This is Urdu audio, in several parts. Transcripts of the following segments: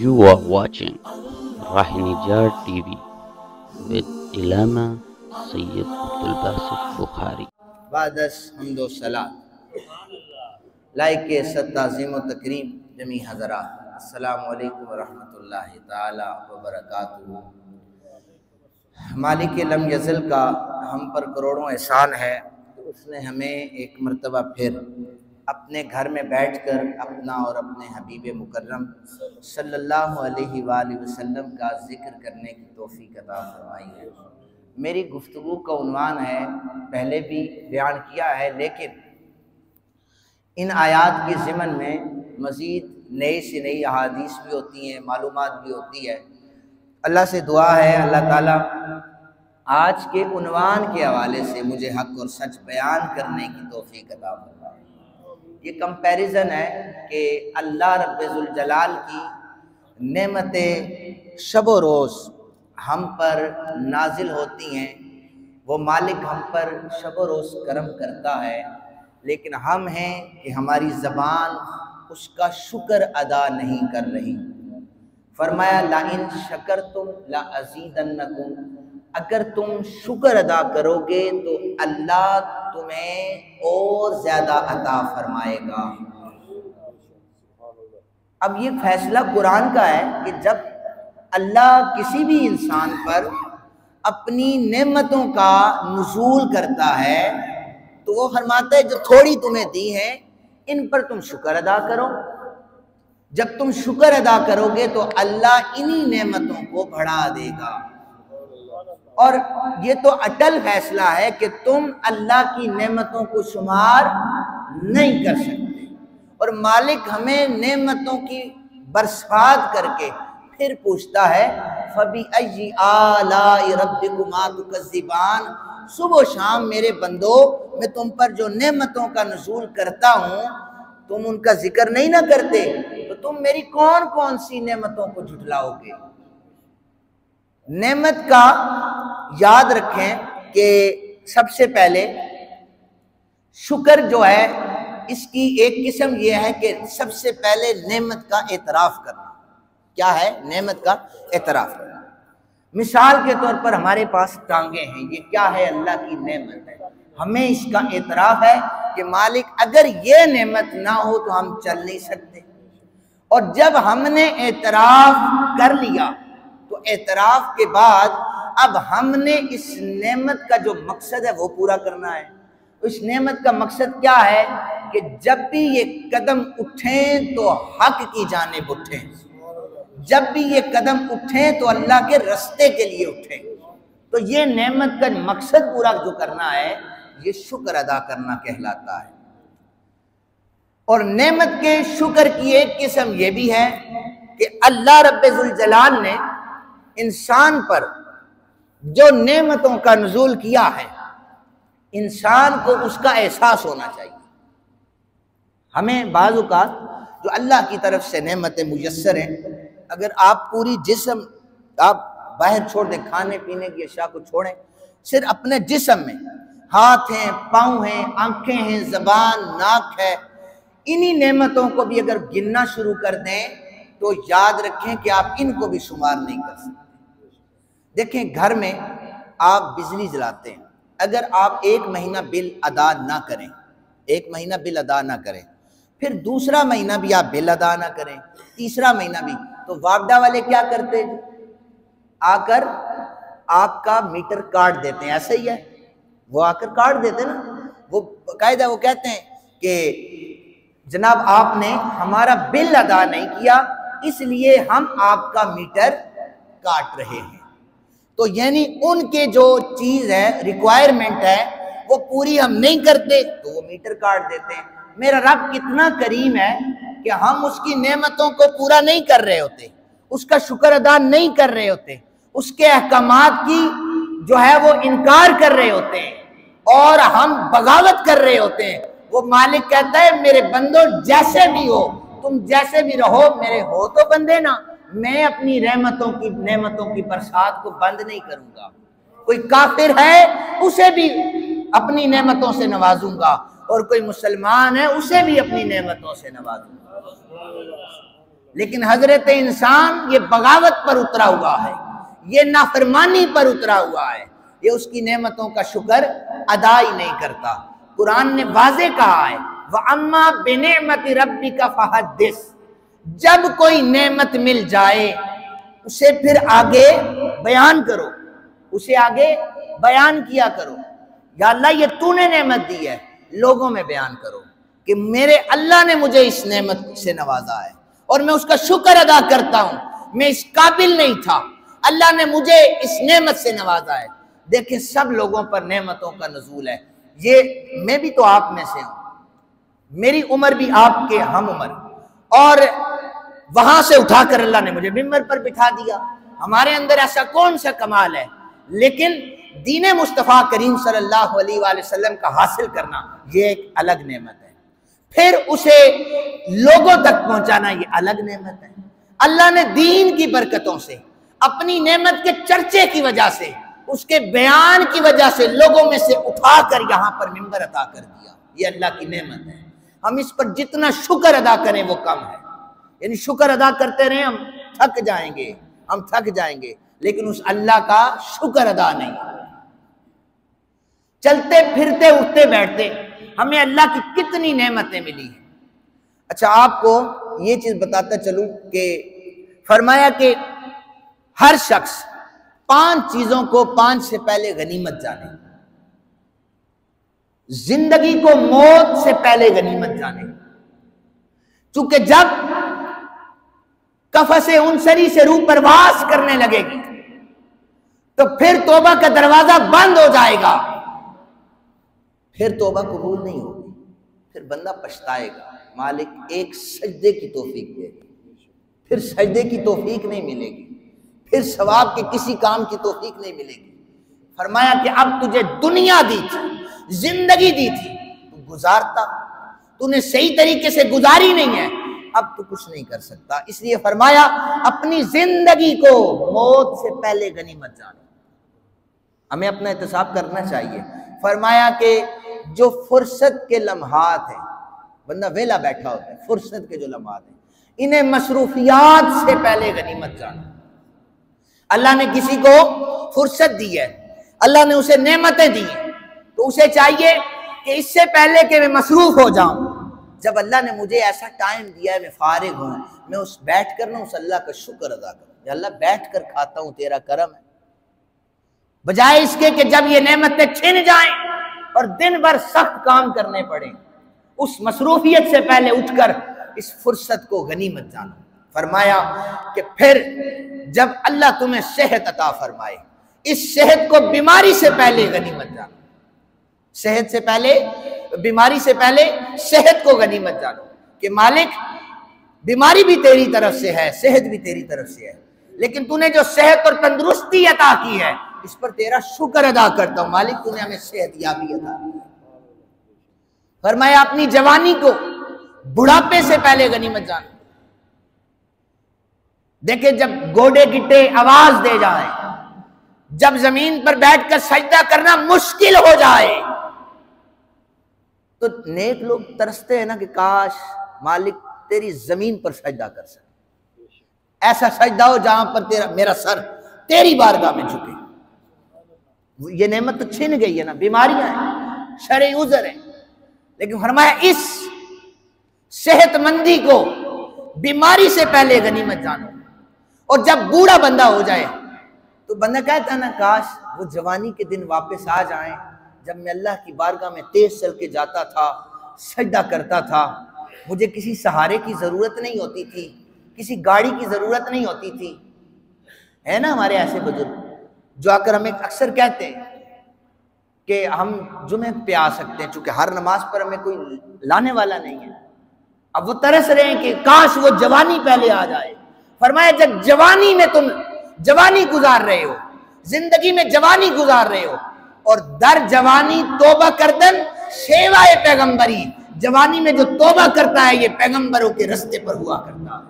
You are watching Rahinijar TV with Ilama Sayyid Abdul Basit Bukhari. بعدس حمد و صلاۃ لائق ستعظیم و تکریم جمی حضرات، السلام علیکم ورحمۃ اللہ تعالی وبرکاتہ۔ مالک لم یزل کا ہم پر کروڑوں احسان ہے کہ اس نے ہمیں ایک مرتبہ پھر اپنے گھر میں بیٹھ کر اپنا اور اپنے حبیب مکرم صلی اللہ علیہ وآلہ وسلم کا ذکر کرنے کی توفیق عطا فرمائی ہے۔ میری گفتگو کا عنوان ہے، پہلے بھی بیان کیا ہے، لیکن ان آیات کے ضمن میں مزید نئی سے نئی احادیث بھی ہوتی ہیں، معلومات بھی ہوتی ہے۔ اللہ سے دعا ہے اللہ تعالیٰ آج کے عنوان کے حوالے سے مجھے حق اور سچ بیان کرنے کی توفیق عطا فرمائے۔ یہ کمپیریزن ہے کہ اللہ رب ذوالجلال کی نعمت شب و روز ہم پر نازل ہوتی ہیں، وہ مالک ہم پر شب و روز کرم کرتا ہے، لیکن ہم ہیں کہ ہماری زبان اس کا شکر ادا نہیں کر رہی۔ فرمایا لَإِن شَكَرْتُمْ لَأَزِيدَنَّكُمْ، اگر تم شکر ادا کرو گے تو اللہ تمہیں اور زیادہ عطا فرمائے گا۔ اب یہ فیصلہ قرآن کا ہے کہ جب اللہ کسی بھی انسان پر اپنی نعمتوں کا نزول کرتا ہے تو وہ فرماتا ہے جو تھوڑی تمہیں دی ہے ان پر تم شکر ادا کرو۔ جب تم شکر ادا کرو گے تو اللہ انہی نعمتوں کو بڑھا دے گا، اور یہ تو اٹل فیصلہ ہے کہ تم اللہ کی نعمتوں کو شمار نہیں کر سکتے، اور مالک ہمیں نعمتوں کی برسات کر کے پھر پوچھتا ہے فَبِأَيِّ آلَاءِ رَبِّكُمَا تُكَذِّبَانِ، صبح و شام میرے بندو میں تم پر جو نعمتوں کا نزول کرتا ہوں تم ان کا ذکر نہیں نہ کرتے، تو تم میری کون کون سی نعمتوں کو جھٹلاؤ گے؟ نعمت کا یاد رکھیں کہ سب سے پہلے شکر جو ہے اس کی ایک قسم یہ ہے کہ سب سے پہلے نعمت کا اعتراف کرنا۔ کیا ہے؟ نعمت کا اعتراف کرنا۔ مثال کے طور پر ہمارے پاس ٹانگیں ہیں، یہ کیا ہے؟ اللہ کی نعمت ہے، ہمیں اس کا اعتراف ہے کہ مالک اگر یہ نعمت نہ ہو تو ہم چل نہیں سکتے، اور جب ہم نے اعتراف کر لیا تو اعتراف کے بعد اب ہم نے اس نعمت کا جو مقصد ہے وہ پورا کرنا ہے۔ اس نعمت کا مقصد کیا ہے کہ جب بھی یہ قدم اٹھیں تو حق کی جانب اٹھیں، جب بھی یہ قدم اٹھیں تو اللہ کے رستے کے لیے اٹھیں۔ تو یہ نعمت کا مقصد پورا جو کرنا ہے یہ شکر ادا کرنا کہلاتا ہے۔ اور نعمت کے شکر کی ایک قسم یہ بھی ہے کہ اللہ رب ذوالجلال نے انسان پر جو نعمتوں کا نزول کیا ہے انسان کو اس کا احساس ہونا چاہیے۔ ہمیں بعض اوقات جو اللہ کی طرف سے نعمتیں میسر ہیں، اگر آپ پوری جسم آپ باہر چھوڑ دیں، کھانے پینے کی اشیاء کو چھوڑیں، صرف اپنے جسم میں ہاتھ ہیں، پاؤں ہیں، آنکھیں ہیں، زبان، ناک ہے، انہی نعمتوں کو بھی اگر گننا شروع کر دیں تو یاد رکھیں کہ آپ ان کو بھی شمار نہیں کر سکتے۔ دیکھیں گھر میں آپ بجلی جلاتے ہیں، اگر آپ ایک مہینہ بل ادا نہ کریں، ایک مہینہ بل ادا نہ کریں، پھر دوسرا مہینہ بھی آپ بل ادا نہ کریں، تیسرا مہینہ بھی، تو واپڈا والے کیا کرتے ہیں؟ آ کر آپ کا میٹر کاٹ دیتے ہیں، ایسا ہی ہے، وہ آ کر کاٹ دیتے ہیں نا، وہ باقاعدہ وہ کہتے ہیں کہ جناب آپ نے ہمارا بل ادا نہیں کیا اس لیے ہم آپ کا میٹر کاٹ رہے ہیں۔ تو یعنی ان کے جو چیز ہے، ریکوائرمنٹ ہے، وہ پوری ہم نہیں کرتے تو وہ میٹر کاٹ دیتے ہیں۔ میرا رب کتنا کریم ہے کہ ہم اس کی نعمتوں کو پورا نہیں کر رہے ہوتے، اس کا شکر ادا نہیں کر رہے ہوتے، اس کے احکامات کی جو ہے وہ انکار کر رہے ہوتے ہیں اور ہم بغاوت کر رہے ہوتے ہیں۔ وہ مالک کہتا ہے میرے بندو جیسے بھی ہو، تم جیسے بھی رہو، میرے ہو تو بندے نا، میں اپنی نعمتوں کی برسات کو بند نہیں کروں گا۔ کوئی کافر ہے اسے بھی اپنی نعمتوں سے نوازوں گا، اور کوئی مسلمان ہے اسے بھی اپنی نعمتوں سے نوازوں گا۔ لیکن حضرت انسان یہ بغاوت پر اترا ہوا ہے، یہ نافرمانی پر اترا ہوا ہے، یہ اس کی نعمتوں کا شکر ادا ہی نہیں کرتا۔ قرآن نے واضح کہا ہے وَأَمَّا بِنِعْمَةِ رَبِّكَ فَحَدِّثْ، جب کوئی نعمت مل جائے اسے پھر آگے بیان کرو، اسے آگے بیان کیا کرو۔ یا اللہ یہ تو نے نعمت دی ہے، لوگوں میں بیان کرو کہ میرے اللہ نے مجھے اس نعمت سے نوازا ہے اور میں اس کا شکر ادا کرتا ہوں، میں اس قابل نہیں تھا، اللہ نے مجھے اس نعمت سے نوازا ہے۔ دیکھیں سب لوگوں پر نعمتوں کا نزول ہے، یہ میں بھی تو آپ میں سے ہوں، میری عمر بھی آپ کے ہم عمر، اور وہاں سے اٹھا کر اللہ نے مجھے ممبر پر بٹھا دیا۔ ہمارے اندر ایسا کون سا کمال ہے، لیکن دین مصطفیٰ کریم صلی اللہ علیہ وآلہ وسلم کا حاصل کرنا یہ ایک الگ نعمت ہے، پھر اسے لوگوں تک پہنچانا یہ الگ نعمت ہے۔ اللہ نے دین کی برکتوں سے، اپنی نعمت کے چرچے کی وجہ سے، اس کے بیان کی وجہ سے لوگوں میں سے اٹھا کر یہاں پر ممبر عطا کر دیا، یہ اللہ کی نعمت ہے۔ ہم اس پر جتنا شکر ادا کریں وہ کم ہے، یعنی شکر ادا کرتے رہیں ہم تھک جائیں گے، ہم تھک جائیں گے، لیکن اس اللہ کا شکر ادا نہیں۔ چلتے پھرتے اٹھتے بیٹھتے ہمیں اللہ کی کتنی نعمتیں ملی ہیں۔ اچھا آپ کو یہ چیز بتاتا چلوں کہ فرمایا کہ ہر شخص 5 چیزوں کو 5 سے پہلے غنیمت جانے، زندگی کو موت سے پہلے غنیمت جانے، چونکہ جب قفس انصری سے روح پرواز کرنے لگے گی تو پھر توبہ کا دروازہ بند ہو جائے گا، پھر توبہ قبول نہیں ہوگی، پھر بندہ پچھتائے گا، مالک ایک سجدے کی توفیق دے گی، پھر سجدے کی توفیق نہیں ملے گی، پھر ثواب کے کسی کام کی توفیق نہیں ملے گی۔ فرمایا کہ اب تجھے دنیا دی تھی، زندگی دی تھی، تو گزارتا، تو نے صحیح طریقے سے گزاری نہیں ہے، اب تو کچھ نہیں کر سکتا۔ اس لیے فرمایا اپنی زندگی کو موت سے پہلے غنیمت جانو۔ ہمیں اپنا احتساب کرنا چاہیے۔ فرمایا کہ جو فرصت کے لمحات ہیں، بندہ ویلا بیٹھا ہوتا ہے، فرصت کے جو لمحات ہیں، انہیں مصروفیات سے پہلے غنیمت جانو۔ اللہ نے کسی کو فرصت دی ہے، اللہ نے اسے نعمتیں دی ہیں، تو اسے چاہیے کہ اس سے پہلے کہ میں مصروف ہو جاؤں، جب اللہ نے مجھے ایسا ٹائم دیا ہے میں فارغ ہوں، میں اس بیٹھ کر اس اللہ کا شکر ادا کروں، یا اللہ بیٹھ کر کھاتا ہوں تیرا کرم ہے، بجائے اس کے کہ جب یہ نعمتیں چھن جائیں اور دن بھر سخت کام کرنے پڑیں، اس مصروفیت سے پہلے اٹھ کر اس فرصت کو غنیمت جانو۔ فرمایا کہ پھر جب اللہ تمہیں صحت عطا فرمائے، اس صحت کو بیماری سے پہلے غنیمت جانو، صحت سے پہلے، بیماری سے پہلے صحت کو غنیمت جانو کہ مالک بیماری بھی تیری طرف سے ہے، صحت بھی تیری طرف سے ہے، لیکن تو نے جو صحت اور تندرستی عطا کی ہے اس پر تیرا شکر ادا کرتا ہوں، مالک تو نے ہمیں صحت یابی عطا کی۔ فرمایا اپنی جوانی کو بڑھاپے سے پہلے غنیمت جانو۔ دیکھیں جب گوڑے گٹے آواز دے جائیں، جب زمین پر بیٹھ کر سجدہ کرنا مشکل ہو جائے، تو نیک لوگ ترستے ہیں نا کہ کاش مالک تیری زمین پر سجدہ کر سکے، ایسا سجدہ ہو جہاں پر میرا سر تیری بارگاہ میں جھکے۔ یہ نعمت تو چھن گئی ہے نا، بیماریاں ہیں، شرعی عذر ہیں، لیکن فرمایا اس صحت مندی کو بیماری سے پہلے غنیمت جانو۔ اور جب بوڑھا بندہ ہو جائے تو بندہ کہتا ہے نا کاش وہ جوانی کے دن واپس آ جائیں جب میں اللہ کی بارگاہ میں تیز چل کے جاتا تھا، سجدہ کرتا تھا، مجھے کسی سہارے کی ضرورت نہیں ہوتی تھی، کسی گاڑی کی ضرورت نہیں ہوتی تھی۔ ہے نا ہمارے ایسے بزرگ جو آ کر ہمیں اکثر کہتے ہیں کہ ہم جمعے پہ آ سکتے ہیں، چونکہ ہر نماز پر ہمیں کوئی لانے والا نہیں ہے۔ اب وہ ترس رہے ہیں کہ کاش وہ جوانی پہلے آ جائے۔ فرمایا جب جوانی میں تم جوانی گزار رہے ہو، زندگی میں جوانی گزار رہے ہو، اور در جوانی توبہ کردن سیوائے پیغمبری، جوانی میں جو توبہ کرتا ہے یہ پیغمبروں کے رستے پر ہوا کرتا ہے۔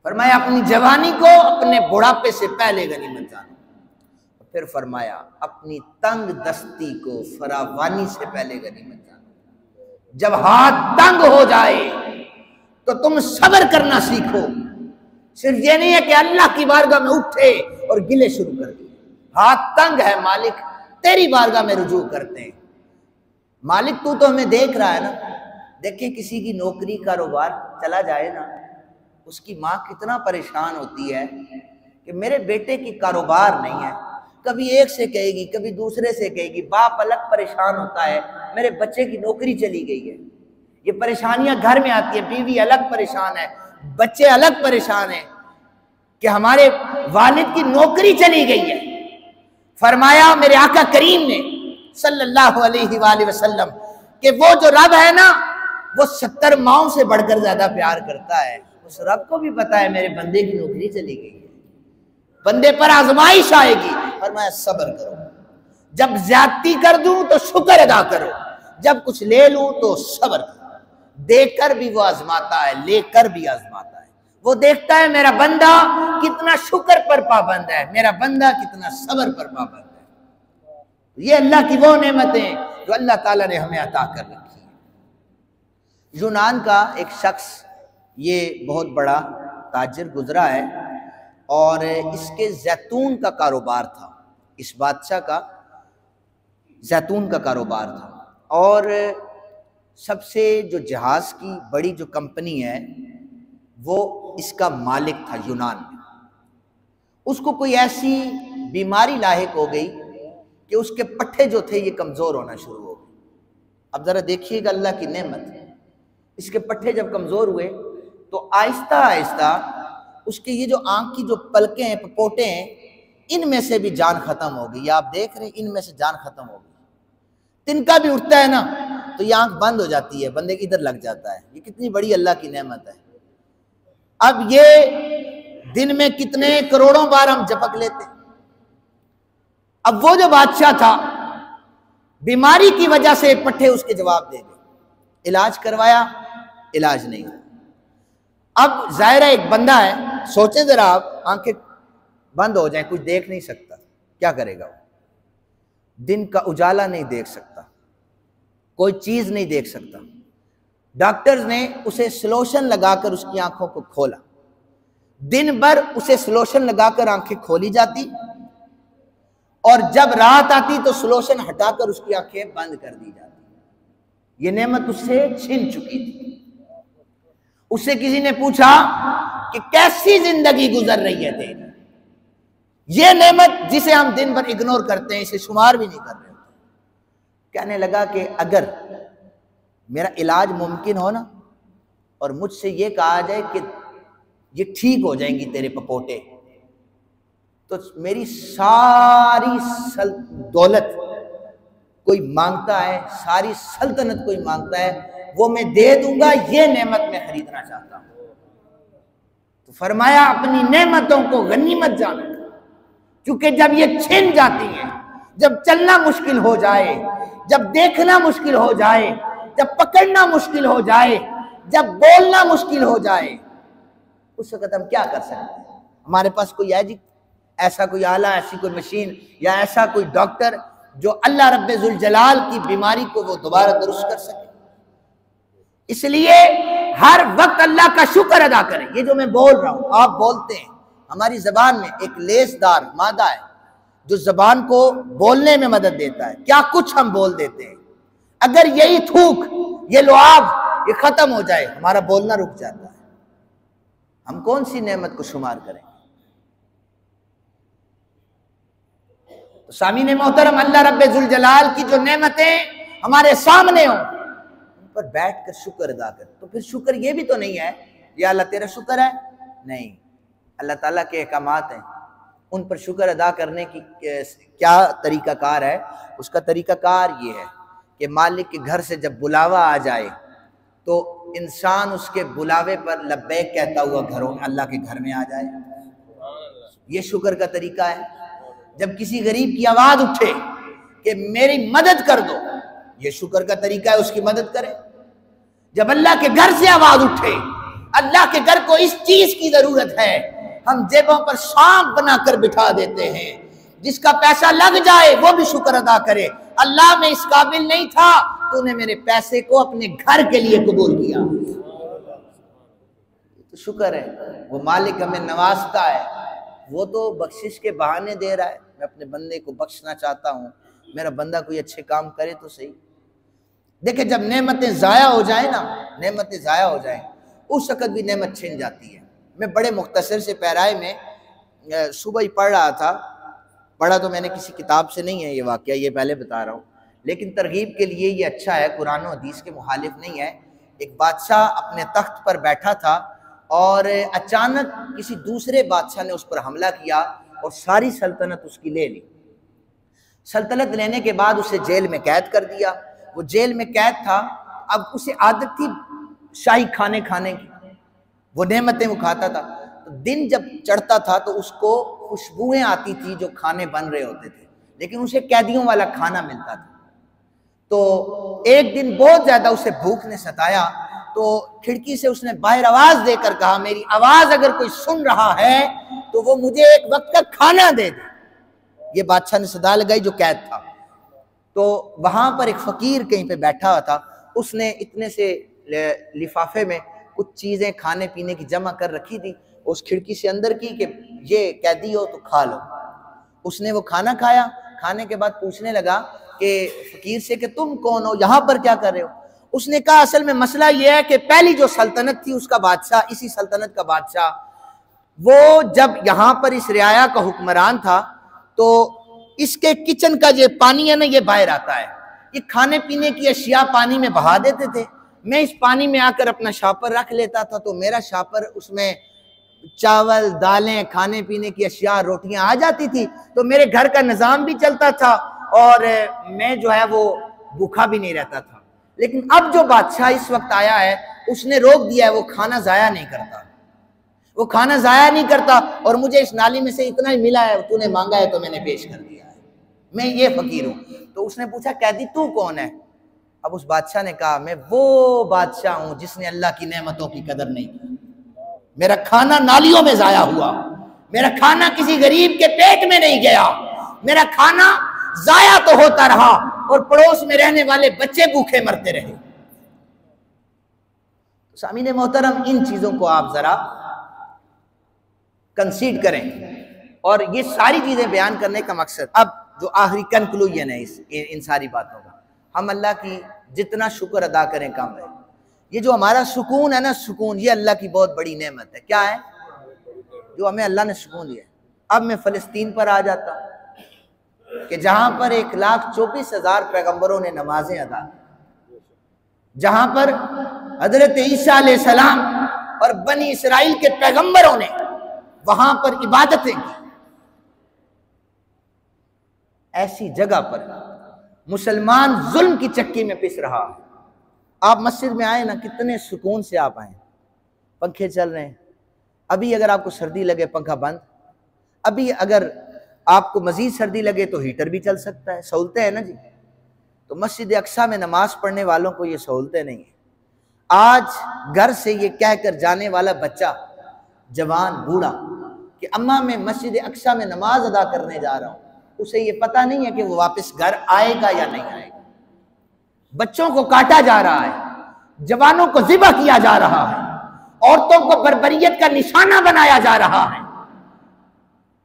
فرمایا اپنی جوانی کو اپنے بڑھاپے سے پہلے غنیمت جانو۔ پھر فرمایا اپنی تنگ دستی کو فراوانی سے پہلے غنیمت جانو۔ جب ہاتھ تنگ ہو جائے تو تم صبر کرنا سیکھو۔ صرف یہ نہیں ہے کہ اللہ کی بارگاہ میں اٹھے اور گلے شروع کر دیں، ہاتھ تنگ ہے مالک، تیری بارگاہ میں رجوع کرتے ہیں۔ مالک تو ہمیں دیکھ رہا ہے نا، دیکھیں کسی کی نوکری کاروبار چلا جائے نا، اس کی ماں کتنا پریشان ہوتی ہے کہ میرے بیٹے کی کاروبار نہیں ہے، کبھی ایک سے کہے گی کبھی دوسرے سے کہے گی، باپ الگ پریشان ہوتا ہے میرے بچے کی نوکری چلی گئی ہے۔ یہ پریشانیاں گھر میں آتی ہیں، بیوی الگ پریشان ہے، بچے الگ پریشان ہیں کہ ہمارے والد کی نوکری چلی گئی ہے۔ فرمایا میرے آقا کریم نے صلی اللہ علیہ وآلہ وسلم کہ وہ جو رب ہے نا، وہ 70 ماؤں سے بڑھ کر زیادہ پیار کرتا ہے۔ اس رب کو بھی پتا ہے میرے بندے کی نوکری چلی گئی ہے، بندے پر آزمائش آئے گی، فرمایا صبر کرو، جب زیادتی کر دوں تو شکر ادا کرو، جب کچھ لے لوں تو صبر کرو۔ دے کر بھی وہ آزماتا ہے، لے کر بھی آزماتا ہے، وہ دیکھتا ہے میرا بندہ کتنا شکر پر پابند ہے، میرا بندہ کتنا صبر پر پابند ہے۔ یہ اللہ کی وہ نعمتیں جو اللہ تعالیٰ نے ہمیں عطا کر رکھی ہیں۔ یونان کا ایک شخص یہ بہت بڑا تاجر گزرا ہے، اور اس کے زیتون کا کاروبار تھا، اس بادشاہ کا زیتون کا کاروبار تھا، اور سب سے جو جہاز کی بڑی جو کمپنی ہے وہ اس کا مالک تھا یونان میں۔ اس کو کوئی ایسی بیماری لاحق ہو گئی کہ اس کے پٹھے جو تھے یہ کمزور ہونا شروع ہو گئے۔ اب ذرا دیکھیے گا اللہ کی نعمت، اس کے پٹھے جب کمزور ہوئے تو آہستہ آہستہ اس کے یہ جو آنکھ کی جو پلکیں ہیں، پپوٹے ہیں، ان میں سے بھی جان ختم ہو گئی۔ آپ دیکھ رہے ہیں ان میں سے جان ختم ہو گئی۔ تنکا بھی اٹھتا ہے نا تو یہ آنکھ بند ہو جاتی ہے، بندے کی ادھر لگ جاتا ہے۔ یہ کتنی بڑی اللہ کی نعمت ہے۔ اب یہ دن میں کتنے کروڑوں بار ہم جھپک لیتے۔ اب وہ جو بادشاہ تھا بیماری کی وجہ سے پٹھے اس کے جواب دے گئے، علاج کروایا، علاج نہیں۔ اب ظاہرہ ایک بندہ ہے، سوچیں ذرا آپ، آنکھیں بند ہو جائیں، کچھ دیکھ نہیں سکتا، کیا کرے گا وہ؟ دن کا اجالا نہیں دیکھ سکتا، کوئی چیز نہیں دیکھ سکتا۔ ڈاکٹرز نے اسے سلوشن لگا کر اس کی آنکھوں کو کھولا، دن بھر اسے سلوشن لگا کر آنکھیں کھولی جاتی، اور جب رات آتی تو سلوشن ہٹا کر اس کی آنکھیں بند کر دی جاتی۔ یہ نعمت اس سے چھن چکی تھی۔ اس سے کسی نے پوچھا کہ کیسی زندگی گزر رہی ہے تیری؟ یہ نعمت جسے ہم دن بھر اگنور کرتے ہیں، اسے شمار بھی نہیں کر رہے ہوتے۔ کہنے لگا کہ اگر میرا علاج ممکن ہو نا، اور مجھ سے یہ کہا جائے کہ یہ ٹھیک ہو جائیں گی تیرے پپوٹے، تو میری ساری دولت کوئی مانگتا ہے، ساری سلطنت کوئی مانگتا ہے، وہ میں دے دوں گا، یہ نعمت میں خریدنا چاہتا ہوں۔ تو فرمایا اپنی نعمتوں کو غنیمت جانا، کیونکہ جب یہ چھن جاتی ہیں، جب چلنا مشکل ہو جائے، جب دیکھنا مشکل ہو جائے، جب پکڑنا مشکل ہو جائے، جب بولنا مشکل ہو جائے، اس وقت ہم کیا کر سکتے ہیں؟ ہمارے پاس کوئی ہے جی ایسا کوئی آلہ، ایسی کوئی مشین، یا ایسا کوئی ڈاکٹر جو اللہ رب ذوالجلال کی بیماری کو وہ دوبارہ درست کر سکے؟ اس لیے ہر وقت اللہ کا شکر ادا کریں۔ یہ جو میں بول رہا ہوں، آپ بولتے ہیں، ہماری زبان میں ایک لیس دار مادہ ہے جو زبان کو بولنے میں مدد دیتا ہے، کیا کچھ ہم بول دیتے ہیں۔ اگر یہی تھوک، یہ لعاب یہ ختم ہو جائے، ہمارا بولنا رک جاتا ہے۔ ہم کون سی نعمت کو شمار کریں؟ تو سامعین محترم، اللہ رب ذوالجلال کی جو نعمتیں ہمارے سامنے ہوں، ان پر بیٹھ کر شکر ادا کریں۔ تو پھر شکر یہ بھی تو نہیں ہے یا اللہ تیرا شکر ہے، نہیں، اللہ تعالیٰ کے احکامات ہیں، ان پر شکر ادا کرنے کی کیا طریقہ کار ہے؟ اس کا طریقہ کار یہ ہے کہ مالک کے گھر سے جب بلاوا آ جائے تو انسان اس کے بلاوے پر لبیک کہتا ہوا گھروں میں اللہ کے گھر میں آ جائے، یہ شکر کا طریقہ ہے۔ جب کسی غریب کی آواز اٹھے کہ میری مدد کر دو، یہ شکر کا طریقہ ہے، اس کی مدد کرے۔ جب اللہ کے گھر سے آواز اٹھے، اللہ کے گھر کو اس چیز کی ضرورت ہے، ہم جیبوں پر سانپ بنا کر بٹھا دیتے ہیں، جس کا پیسہ لگ جائے وہ بھی شکر ادا کرے، اللہ میں اس قابل نہیں تھا، تو نے میرے پیسے کو اپنے گھر کے لیے قبول کیا۔ تو شکر ہے، وہ مالک ہمیں نوازتا ہے، وہ تو بخشش کے بہانے دے رہا ہے، میں اپنے بندے کو بخشنا چاہتا ہوں، میرا بندہ کوئی اچھے کام کرے تو صحیح۔ دیکھیں جب نعمتیں ضائع ہو جائیں نا، نعمتیں ضائع ہو جائیں، اس وقت بھی نعمت چھن جاتی ہے۔ میں بڑے مختصر سے پیرائے میں صبح ہی پڑھ رہا تھا، پڑھا تو میں نے کسی کتاب سے نہیں ہے یہ واقعہ، یہ پہلے بتا رہا ہوں، لیکن ترغیب کے لیے یہ اچھا ہے، قرآن و حدیث کے مخالف نہیں ہے۔ ایک بادشاہ اپنے تخت پر بیٹھا تھا اور اچانک کسی دوسرے بادشاہ نے اس پر حملہ کیا اور ساری سلطنت اس کی لے لی۔ سلطنت لینے کے بعد اسے جیل میں قید کر دیا۔ وہ جیل میں قید تھا، اب اسے عادت تھی شاہی کھانے کھانے کی، وہ نعمتیں وہ کھاتا تھا، تو دن جب چڑھتا تھا تو اس کو خوشبوئیں آتی تھی جو کھانے بن رہے ہوتے تھے، لیکن اسے قیدیوں والا کھانا ملتا تھا۔ تو ایک دن بہت زیادہ اسے بھوک نے ستایا، تو کھڑکی سے اس نے باہر آواز دے کر کہا میری آواز اگر کوئی سن رہا ہے تو وہ مجھے ایک وقت کا کھانا دے دے۔ یہ بادشاہ نے صدا لگائی جو قید تھا۔ تو وہاں پر ایک فقیر کہیں پہ بیٹھا ہوا تھا، اس نے اتنے سے لفافے میں کچھ چیزیں کھانے پینے کی جمع کر رکھی تھی، اس کھڑکی سے اندر کی کہ یہ قیدی ہو تو کھا لو۔ اس نے وہ کھانا کھایا، کھانے کے بعد پوچھنے لگا کہ فقیر سے کہ تم کون ہو، یہاں پر کیا کر رہے ہو؟ اس نے کہا اصل میں مسئلہ یہ ہے کہ پہلی جو سلطنت تھی اس کا بادشاہ، اسی سلطنت کا بادشاہ، وہ جب یہاں پر اس رعایا کا حکمران تھا تو اس کے کچن کا یہ پانی ہے نا یہ باہر آتا ہے، یہ کھانے پینے کی اشیاء پانی میں بہا دیتے تھے، میں اس پانی میں آ کر اپنا شاپر رکھ لیتا تھا تو میرا شاپر اس میں چاول دالیں کھانے پینے کی اشیاء روٹیاں آ جاتی تھی، تو میرے گھر کا نظام بھی چلتا تھا اور میں جو ہے وہ بھوکا بھی نہیں رہتا تھا۔ لیکن اب جو بادشاہ اس وقت آیا ہے اس نے روک دیا ہے، وہ کھانا ضائع نہیں کرتا، وہ کھانا ضائع نہیں کرتا، اور مجھے اس نالی میں سے اتنا ہی ملا ہے، تو نے مانگا ہے تو میں نے پیش کر دیا ہے، میں یہ فقیر ہوں۔ تو اس نے پوچھا قیدی تو کون ہے؟ اب اس بادشاہ نے کہا میں وہ بادشاہ ہوں جس نے اللہ کی نعمتوں کی قدر نہیں کی، میرا کھانا نالیوں میں ضائع ہوا، میرا کھانا کسی غریب کے پیٹ میں نہیں گیا، میرا کھانا ضائع تو ہوتا رہا اور پڑوس میں رہنے والے بچے بھوکے مرتے رہے۔ سامعین محترم، ان چیزوں کو آپ ذرا کنسیڈ کریں، اور یہ ساری چیزیں بیان کرنے کا مقصد اب جو آخری کنکلوژن ہے ان ساری باتوں کا، ہم اللہ کی جتنا شکر ادا کریں کم ہے۔ یہ جو ہمارا سکون ہے نا، سکون یہ اللہ کی بہت بڑی نعمت ہے۔ کیا ہے جو ہمیں اللہ نے سکون دیا ہے؟ اب میں فلسطین پر آ جاتا ہوں کہ جہاں پر 1,24,000 پیغمبروں نے نمازیں ادا کی، جہاں پر حضرت عیسیٰ علیہ السلام اور بنی اسرائیل کے پیغمبروں نے وہاں پر عبادتیں کی، ایسی جگہ پر مسلمان ظلم کی چکی میں پس رہا ہے۔ آپ مسجد میں آئے نا، کتنے سکون سے آپ آئیں، پنکھے چل رہے ہیں، ابھی اگر آپ کو سردی لگے پنکھا بند، ابھی اگر آپ کو مزید سردی لگے تو ہیٹر بھی چل سکتا ہے، سہولتیں ہیں نا جی۔ تو مسجد اقصیٰ میں نماز پڑھنے والوں کو یہ سہولتیں نہیں ہیں۔ آج گھر سے یہ کہہ کر جانے والا بچہ، جوان بوڑھا، کہ اماں میں مسجد اقصیٰ میں نماز ادا کرنے جا رہا ہوں، اسے یہ پتہ نہیں ہے کہ وہ واپس گھر آئے گا یا نہیں آئے گا۔ بچوں کو کاٹا جا رہا ہے، جوانوں کو ذبح کیا جا رہا ہے، عورتوں کو بربریت کا نشانہ بنایا جا رہا ہے،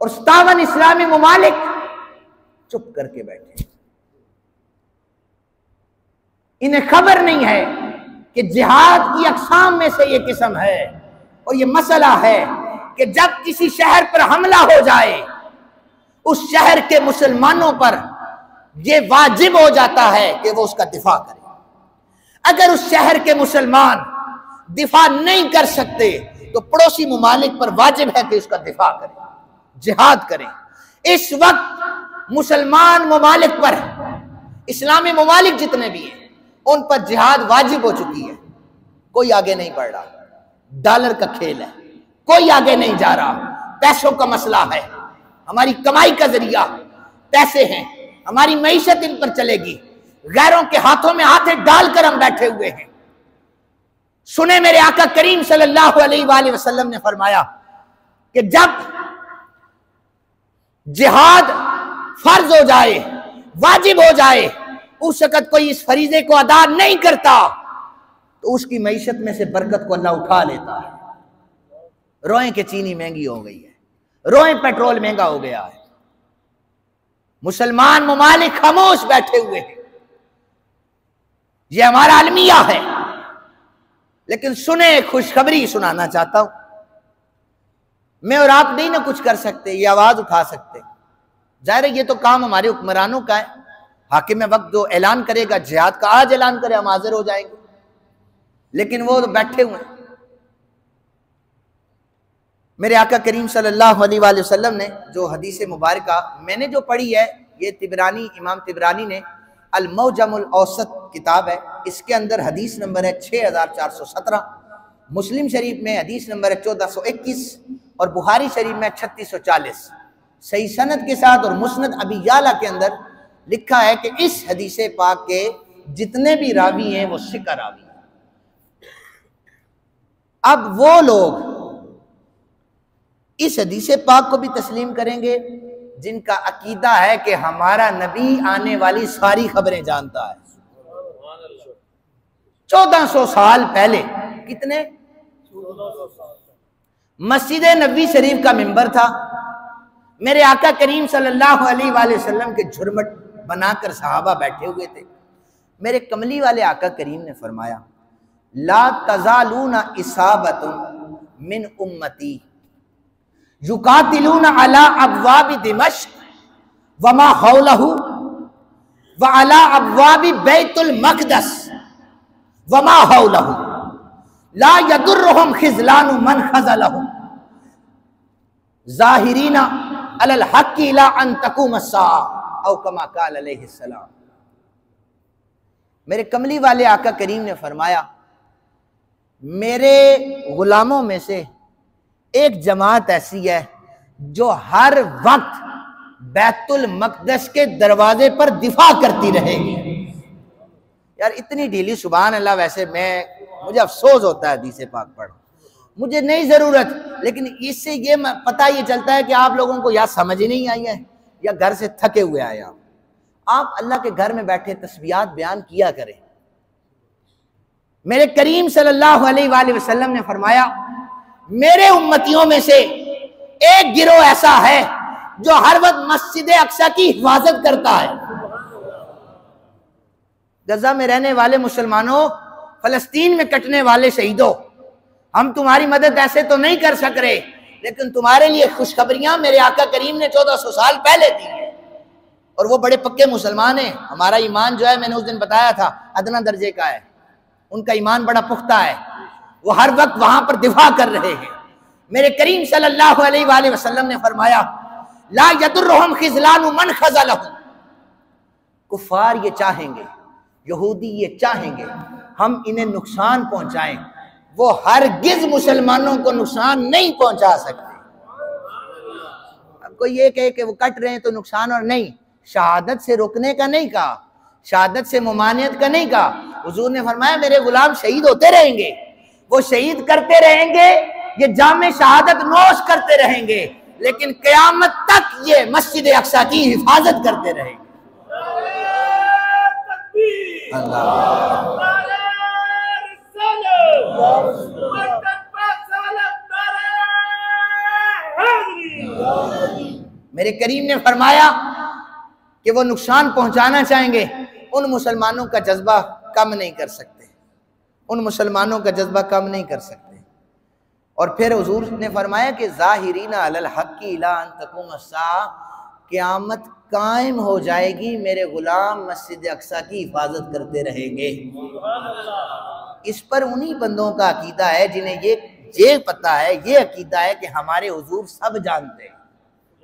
اور 57 اسلامی ممالک چپ کر کے بیٹھے، انہیں خبر نہیں ہے کہ جہاد کی اقسام میں سے یہ قسم ہے، اور یہ مسئلہ ہے کہ جب کسی شہر پر حملہ ہو جائے، اس شہر کے مسلمانوں پر یہ واجب ہو جاتا ہے کہ وہ اس کا دفاع کرے۔ اگر اس شہر کے مسلمان دفاع نہیں کر سکتے تو پڑوسی ممالک پر واجب ہے کہ اس کا دفاع کریں، جہاد کریں۔ اس وقت مسلمان ممالک پر، اسلامی ممالک جتنے بھی ہیں، ان پر جہاد واجب ہو چکی ہے، کوئی آگے نہیں بڑھ رہا، ڈالر کا کھیل ہے، کوئی آگے نہیں جا رہا، پیسوں کا مسئلہ ہے، ہماری کمائی کا ذریعہ پیسے ہیں، ہماری معیشت ان پر چلے گی، غیروں کے ہاتھوں میں ہاتھ ڈال کر ہم بیٹھے ہوئے ہیں۔ سنے میرے آقا کریم صلی اللہ علیہ وآلہ وسلم نے فرمایا کہ جب جہاد فرض ہو جائے، واجب ہو جائے، اس وقت کوئی اس فریضے کو ادا نہیں کرتا تو اس کی معیشت میں سے برکت کو اللہ اٹھا لیتا ہے۔ روئیں کہ چینی مہنگی ہو گئی ہے، روئیں پیٹرول مہنگا ہو گیا ہے، مسلمان ممالک خاموش بیٹھے ہوئے ہیں، یہ ہمارا المیہ ہے۔ لیکن سنیں، خوشخبری سنانا چاہتا ہوں، میں اور آپ نہیں نہ کچھ کر سکتے، یہ آواز اٹھا سکتے، ظاہر ہے یہ تو کام ہمارے حکمرانوں کا ہے، حاکم وقت جو اعلان کرے گا جہاد کا آج اعلان کرے ہم حاضر ہو جائیں گے، لیکن وہ تو بیٹھے ہوئے ہیں۔ میرے آقا کریم صلی اللہ علیہ وآلہ وسلم نے جو حدیث مبارکہ میں نے جو پڑھی ہے، یہ طبرانی، امام طبرانی نے المعجم الاوسط کتاب ہے، اس کے اندر حدیث نمبر ہے 6417، مسلم شریف میں حدیث نمبر ہے 1421 اور بخاری شریف میں 3640، صحیح سند کے ساتھ، اور مسند ابی یعلا کے اندر لکھا ہے کہ اس حدیث پاک کے جتنے بھی راوی ہیں وہ ثقہ راوی ہیں۔ اب وہ لوگ اس حدیث پاک کو بھی تسلیم کریں گے جن کا عقیدہ ہے کہ ہمارا نبی آنے والی ساری خبریں جانتا ہے۔ 1400 سال پہلے، کتنے؟ مسجد نبوی شریف کا منبر تھا، میرے آقا کریم صلی اللہ علیہ وآلہ وسلم کے جھرمٹ بنا کر صحابہ بیٹھے ہوئے تھے، میرے کملی والے آقا کریم نے فرمایا لا تزالون اصابۃ من امتی یقاتلون علی ابواب دمشق وما حولہ وعلی ابواب بیت المقدس وما حولہ لا یضرہم خذلان من خذلہم ظاہرین علی الحق الی ان تقوم الساعہ او کما قال علیہ السلام۔ میرے کملی والے آقا کریم نے فرمایا میرے غلاموں میں سے ایک جماعت ایسی ہے جو ہر وقت بیت المقدس کے دروازے پر دفاع کرتی رہے گی۔ یار اتنی ڈھیلی سبحان اللہ، ویسے مجھے افسوس ہوتا ہے حدیث پاک پڑھ، مجھے نہیں ضرورت، لیکن اس سے یہ پتہ یہ چلتا ہے کہ آپ لوگوں کو یا سمجھ نہیں آئی ہے یا گھر سے تھکے ہوئے آئے آپ اللہ کے گھر میں بیٹھے تسبیحات بیان کیا کریں۔ میرے کریم صلی اللہ علیہ وآلہ وسلم نے فرمایا میرے امتیوں میں سے ایک گروہ ایسا ہے جو ہر وقت مسجد اقصی کی حفاظت کرتا ہے۔ غزہ میں رہنے والے مسلمانوں، فلسطین میں کٹنے والے شہیدوں، ہم تمہاری مدد ایسے تو نہیں کر سک رہے، لیکن تمہارے لیے خوشخبریاں میرے آقا کریم نے 1400 سال پہلے دی ہیں، اور وہ بڑے پکے مسلمان ہیں۔ ہمارا ایمان جو ہے میں نے اس دن بتایا تھا ادنا درجے کا ہے، ان کا ایمان بڑا پختہ ہے، وہ ہر وقت وہاں پر دفاع کر رہے ہیں۔ میرے کریم صلی اللہ علیہ وآلہ وسلم نے فرمایا لا یضرہم خذلان من خذلہم، کفار یہ چاہیں گے، یہودی یہ چاہیں گے ہم انہیں نقصان پہنچائیں، وہ ہرگز مسلمانوں کو نقصان نہیں پہنچا سکتے۔ اب کوئی یہ کہے کہ وہ کٹ رہے ہیں تو نقصان، اور نہیں، شہادت سے روکنے کا نہیں کہا، شہادت سے ممانعت کا نہیں کہا۔ حضور نے فرمایا میرے غلام شہید ہوتے رہیں گے، وہ شہید کرتے رہیں گے، یہ جام شہادت نوش کرتے رہیں گے، لیکن قیامت تک یہ مسجد اقصی کی حفاظت کرتے رہیں گے۔ میرے کریم نے فرمایا کہ وہ نقصان پہنچانا چاہیں گے، ان مسلمانوں کا جذبہ کم نہیں کر سکتے، ان مسلمانوں کا جذبہ کم نہیں کر سکتے۔ اور پھر حضور نے فرمایا کہ ظاہرین علی الحق الی ان تقوم الساعہ، قیامت قائم ہو جائے گی، میرے غلام مسجد اقصی کی حفاظت کرتے رہیں گے۔ اس پر انہی بندوں کا عقیدہ ہے جنہیں یہ پتہ ہے، یہ عقیدہ ہے کہ ہمارے حضور سب جانتے ہیں،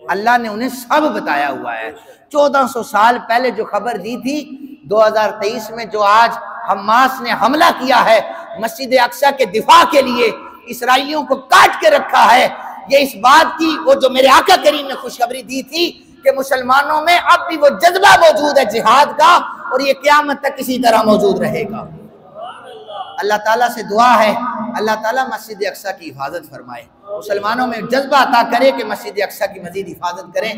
اللہ نے انہیں سب بتایا ہوا ہے۔ 1400 سال پہلے جو خبر دی تھی، 2023 میں جو آج حماس نے حملہ کیا ہے مسجد اقصی کے دفاع کے لیے، اسرائیلیوں کو کاٹ کے رکھا ہے، یہ اس بات کی وہ جو میرے آقا کریم نے خوشخبری دی تھی کہ مسلمانوں میں اب بھی وہ جذبہ موجود ہے جہاد کا، اور یہ قیامت تک اسی طرح موجود رہے گا۔ اللہ تعالیٰ سے دعا ہے اللہ تعالیٰ مسجد اقصی کی حفاظت فرمائے، مسلمانوں میں جذبہ عطا کرے کہ مسجد اقصی کی مزید حفاظت کریں۔